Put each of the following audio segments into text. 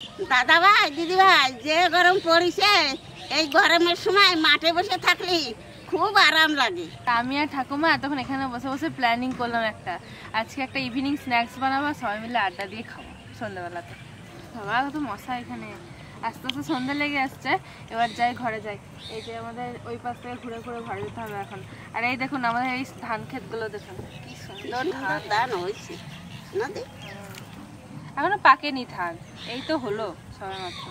দাদা ভাই দিদি ভাই যে গরম পড়েছে এই গরমের সময় মাঠে বসে থাকলি খুব আরাম লাগে। আমি আর ঠাকুমা তখন এখানে বসে বসে প্ল্যানিং করলাম আজকে একটা ইভিনিং স্ন্যাক্স বানাবো, সবাই মিলে আড্ডা দিয়ে খাবো সন্ধ্যাবেলাতে। বাবা কত মশা এখানে, আস্তে আস্তে সন্ধ্যা লেগে আসছে। এবার যাই ঘরে যাই। এই যে আমাদের ওই পাশ থেকে ঘুরে ঘুরে ঘরে যেতে হবে এখন। আর এই দেখুন আমাদের এই ধান ক্ষেতগুলো দেখুন কি সুন্দর ধান হয়েছে না, এখনো পাকেনি ধান, এই তো হলো সবে মাত্র।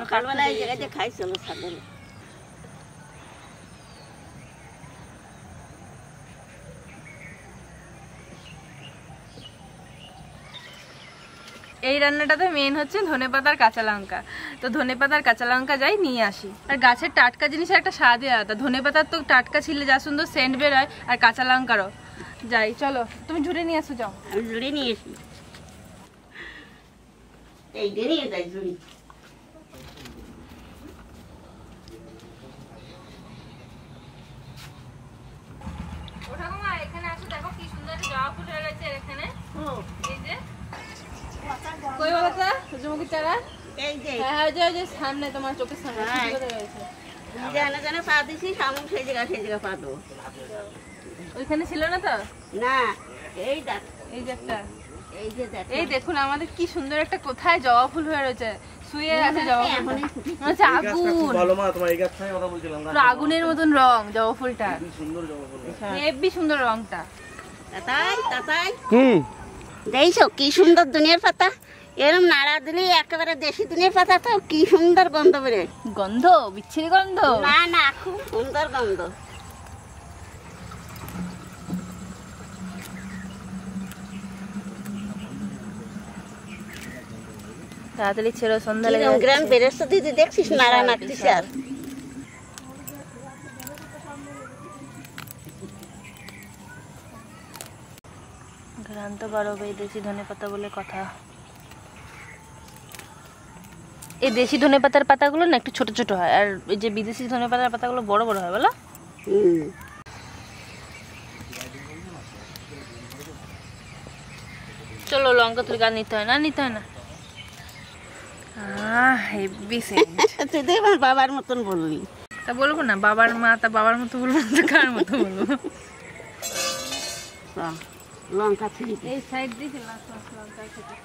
সকালবেলা এই জায়গাতে খাইছিল ছাগল। এই রান্নাটাতে মেন হচ্ছে ধনেপাতার কাঁচা লঙ্কা। তো ধনেপাতার কাঁচা লঙ্কা যাই নিয়ে আসি। আর গাছের টাটকা জিনিসের একটা স্বাদই আলাদা। ধনেপাতার তো টাটকা ছিলে যা সুন্দর সেন্ট বের হয়, আর কাঁচা লঙ্কারও। যাই চলো, তুমি ঝুড়ে নিয়ে আসো। যাও, আমি ঝুড়ি নিয়ে এসি। এই দেরি যাই ঝুড়ি। এখানে আসো, দেখো কি সুন্দর জবা ফুল হয়ে গেছে এখানে। এই যে কই বাবাটা সূর্যমুখী চারা, এই যে হ্যাঁ ওই যে সামনে তোমার চোখের সামনে ফুটে গেছে। জানা জানা পা দিছি, সামনে সেই জায়গা পা দেবো। ওইখানে ছিল না তো? না, এই দেখ, এই যে একটা, এই যে দেখ, এই দেখুন আমাদের কি সুন্দর একটা কোথায় জবা ফুল হয়ে রয়েছে, শুয়ে আছে জবা ফুল। আচ্ছা আগুন, ভালো মা, তোমার এই গাছটাই কথা বলছিলাম, আগুনের মতন রং জবা ফুলটা, কি সুন্দর জবা ফুল, হেভি সুন্দর রংটা। তাতাই তাতাই কি দেখছো কি সুন্দর দুনিয়ার পাতা, এরকম নাড়া দিলে একেবারে দেশি দুনিয়ার পাতা, তো কি সুন্দর গন্ধ বেরে। গন্ধ বিচ্ছিরি গন্ধ না না, খুব সুন্দর গন্ধ। তাড়াতাড়ি ছেড়ো, সন্ধ্যা লেগে যাচ্ছে। গ্রাম বেরেছ দিদি, দেখছিস নাড়া নাড়তিছে। আর গ্রাম তো বড়, এই দেশি ধনে পাতা বলে কথা। এই দেশি ধনে পাতার পাতাগুলো না একটু ছোট ছোট হয়, আর এই যে বিদেশি ধনে পাতার পাতাগুলো বড় বড় হয় বলো। চলো লঙ্কা তুই গাছ নিতে হয় না, নিতে হয় না। Heavy Saint. তুই দেখ আমার বাবার মতন বললি। তা বলবো না, বাবার মা তা বাবার মতো বলবো না, কার মতো বলবো। লঙ্কা ছিঁড়ি এই সাইড দিয়ে লঙ্কা খেতে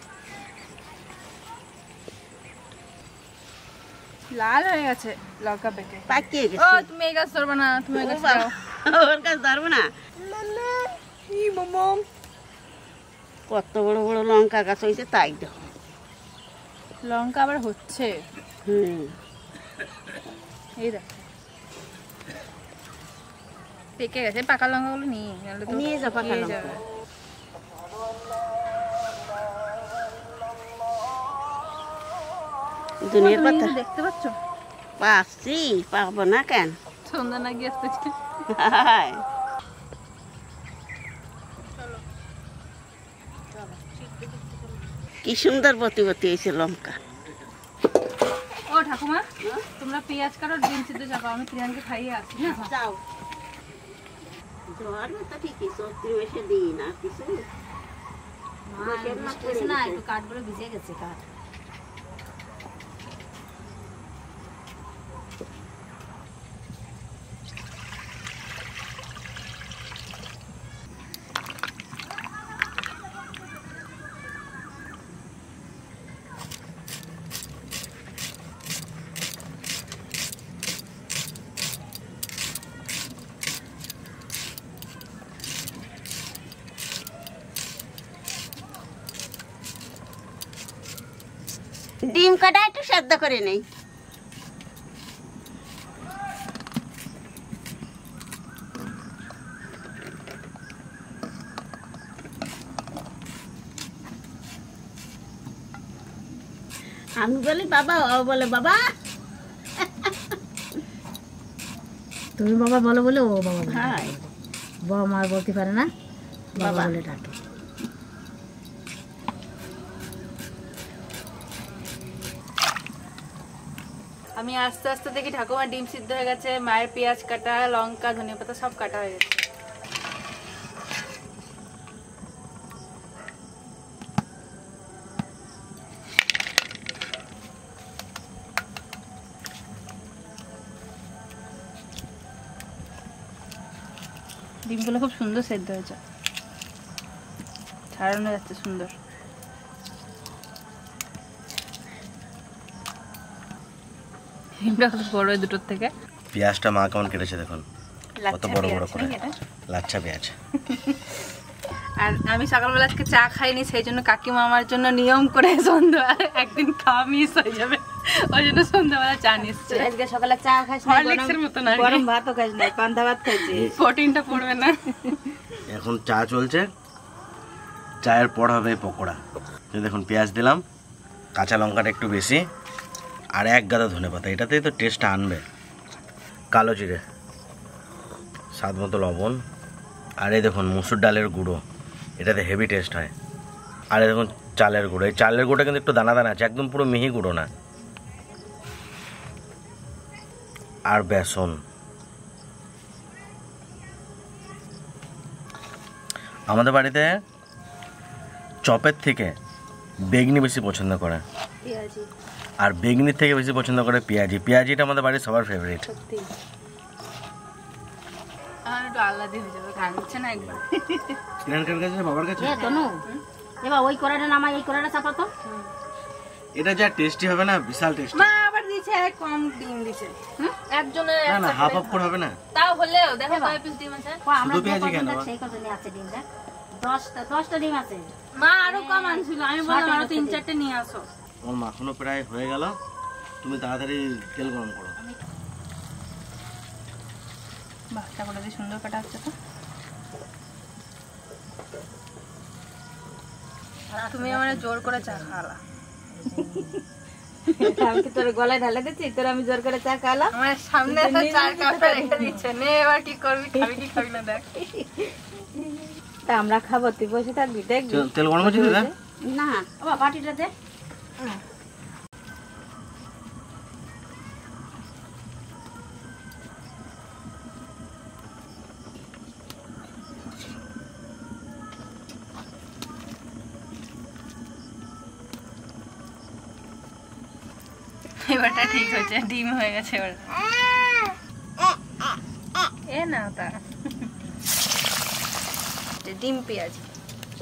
লাল হয়ে গেছে লঙ্কা পেকে, পাকিয়ে গেছে। ও তুমি এই গাছ ধরবে না, তুমি এই গাছ দাও। ওর গাছ ধরবো না। কত বড় বড় লঙ্কা গাছ হয়েছে, তাই দাও। লঙ্কা আবার হচ্ছে। এই দেখ পেকে গেছে, পাকা লঙ্কাগুলো নিয়ে যা, পাকা লঙ্কা দুনিয়ার পাতা দেখতে পাচ্ছ? পাচ্ছি, পাবো না কেন? সন্ধ্যা না গিয়ে আসতেছে। কি সুন্দর বতি বতি হয়েছে লঙ্কা। ও ঠাকুমা, তোমরা পেঁয়াজ কাটো, ডিম সিদ্ধ চাপাও, আমি প্রিয়ানকে খাইয়ে আসি না। যাও, জ্বর তো ঠিকই, সত্যি বসে দিই না কিছু না, একটু কাঠগুলো ভিজে গেছে। কাঠ ডিম কাটা একটু সেদ্ধ করে নেই। আমি বলি বাবা, ও বলে বাবা। তুমি বাবা বলো বলে ও বাবা। হ্যাঁ, বাবা মা বলতে পারে না, বাবা বলে ডাকে। আমি আস্তে আস্তে দেখি ঠাকুমার ডিম সিদ্ধ হয়ে গেছে, মায়ের পেঁয়াজ কাটা, লঙ্কা, ধনেপাতা সব কাটা হয়ে গেছে। ডিমগুলো খুব সুন্দর সেদ্ধ হয়েছে, ছাড়ানো যাচ্ছে সুন্দর। ডিমটা খুব বড় দুটোর থেকে। পেঁয়াজটা মা কেমন কেটেছে দেখুন, কত বড় বড় করে লাচ্ছা পেঁয়াজ। আর আমি সকালবেলা আজকে চা খাইনি, সেই জন্য কাকিমা আমার জন্য নিয়ম করে সন্ধ্যাবেলা একদিন খাওয়া মিস হয়ে যাবে, ওই জন্য সন্ধ্যাবেলা চা নিচ্ছে। আজকে সকালে চা খাইছ না, হরলিক্সের মতো না, গরম ভাতও খাইছ না, পান্তা ভাত খাইছি, প্রোটিনটা পড়বে না। এখন চা চলছে, চায়ের পর হবে পকোড়া। দেখুন পেঁয়াজ দিলাম, কাঁচা লঙ্কাটা একটু বেশি, আর এক গাদা ধনেপাতা, এটাতেই তো টেস্টটা আনবে। কালো জিরে, স্বাদ মতো লবণ, আর এই দেখুন মুসুর ডালের গুঁড়ো, এটাতে হেভি টেস্ট হয়। আর এই দেখুন চালের গুঁড়ো, এই চালের গুঁড়োটা কিন্তু একটু দানা দানা আছে, একদম পুরো মিহি গুঁড়ো না। আর বেসন, আমাদের বাড়িতে চপের থেকে বেগনি বেশি পছন্দ করে, আর বেগনির থেকে বেশি পছন্দ করে পেঁয়াজি। পেঁয়াজিটা আমাদের বাড়ির সবার ফেভারিট। আমার একটু আলাদা হয়ে যাবে, খাচ্ছে না একবার। প্রিয়াঙ্কার কাছে, বাবার কাছে তনু এবার ওই কড়াইটা নামাই, এই কড়াইটা চাপা তো। এটা যা টেস্টি হবে না, বিশাল টেস্টি। মা আবার দিছে কম ডিম দিছে, একজনের না না, হাফ হাফ করে হবে না। তাও হলেও দেখো কয় পিস ডিম আছে। আমরা শুধু পেঁয়াজি কেন? সেই কত নিয়ে আছে ডিম, দেখ 10টা ডিম আছে। মা আরো কম আনছিল, আমি বললাম আরো 3-4টে নিয়ে আসো। আমার মাখানো প্রায় হয়ে গেল, তুমি তাড়াতাড়ি তেল গরম করো। বাহটা করে দিয়ে সুন্দর কাটা হচ্ছে তো। তুমি আমার জোর করে চা খাওয়ালা। আমি কি তোর গলায় ঢালে দিচ্ছি, তোর আমি জোর করে চা খাওয়ালাম? আমার সামনে চার কাপটা রেখে দিচ্ছে, নে এবার কি করবি, খাবি কি খাবি না দেখ। তা আমরা খাবো, তুই বসে থাকবি দেখবি। তেল গরম হচ্ছে দিদা? না বাবা বাটিটা দে। এবারটা ঠিক হয়েছে, ডিম হয়ে গেছে এবার। এ না তা ডিম পেঁয়াজ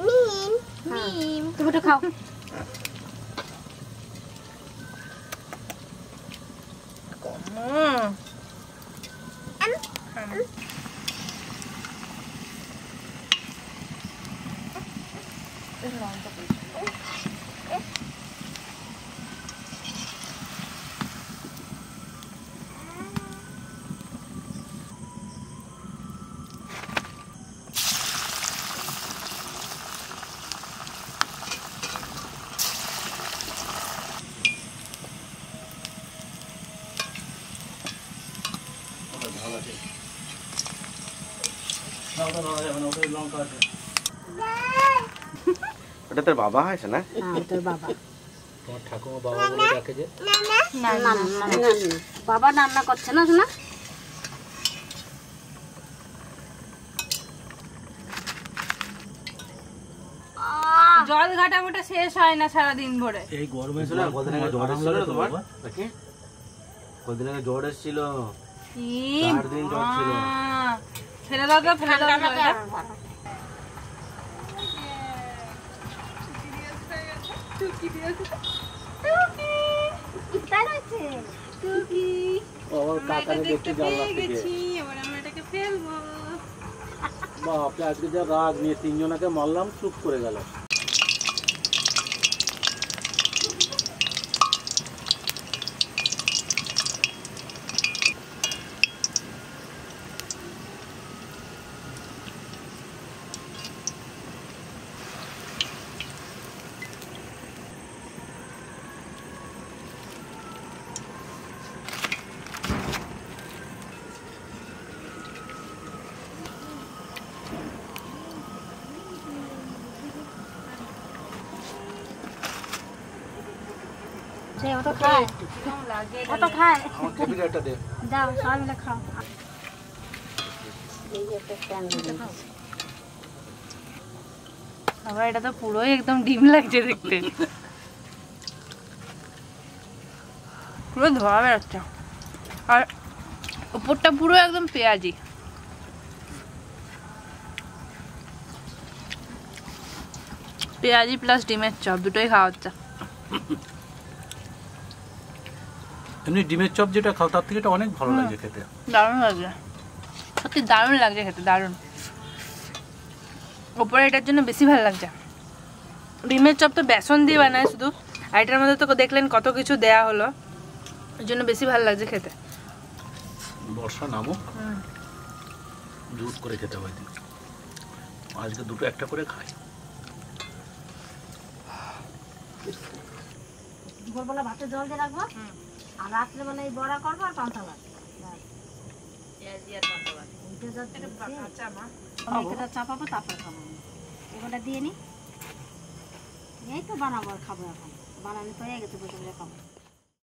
মিম তুমি তো খাও। ওটা তোর বাবা হয়েছে না? হ্যাঁ তোর বাবা। তোমার ঠাকুমা বাবা বলে ডাকে যে? না না না বাবা রান্না করছে না শোনা। জল ঘাটামোটা শেষ হয় না সারাদিন ভরে। এই গরমে শোনা, কদিন আগে জ্বর এসেছিল না তোমার? কদিন আগে জ্বর এসেছিল, 4 দিন জ্বর ছিল। ফেলে দাও তো, ফেলে দাও তো এটা। আমার কাকারে দেখতে জানলা থেকে এবার আমরা এটাকে ফেলবো। বাপরে, আজকে যা রাগ নিয়ে 3 জনাকে মারলাম, চুপ করে গেল। সে অত খায়, অত খায়। আমার টেবিলে একটা দে। যাও সবাই মিলে খাও। আবার এটা তো পুরোই একদম ডিম লাগছে দেখতে, পুরো ধোয়া বেরোচ্ছে, আর উপরটা পুরো একদম পেঁয়াজি। পেঁয়াজি প্লাস ডিমের চপ দুটোই খাওয়া হচ্ছে। এমনি ডিমের চপ যেটা খাও তার থেকে এটা অনেক ভালো লাগে খেতে। দারুণ লাগছে, সত্যি দারুণ লাগছে খেতে, দারুণ। ওপরে এটার জন্য বেশি ভালো লাগছে। ডিমের চপ তো বেসন দিয়ে বানায় শুধু, আর এটার মধ্যে তো দেখলেন কত কিছু দেয়া হলো, ওই জন্য বেশি ভালো লাগছে খেতে। বর্ষা নামো জুস করে খেতে হয়, আজকে দুটো একটা করে খাই। দুপুরবেলা ভাতে জল দিয়ে রাখবো, আর রাত্রেবেলা এই বড়া করবো আর পান্তা ভাত। চাপাবো তারপরে খাবো, এগুলো দিয়ে নি, এই তো বানাবো আর খাবো। এখন বানানো হয়ে গেছে, বসে বসে খাবো।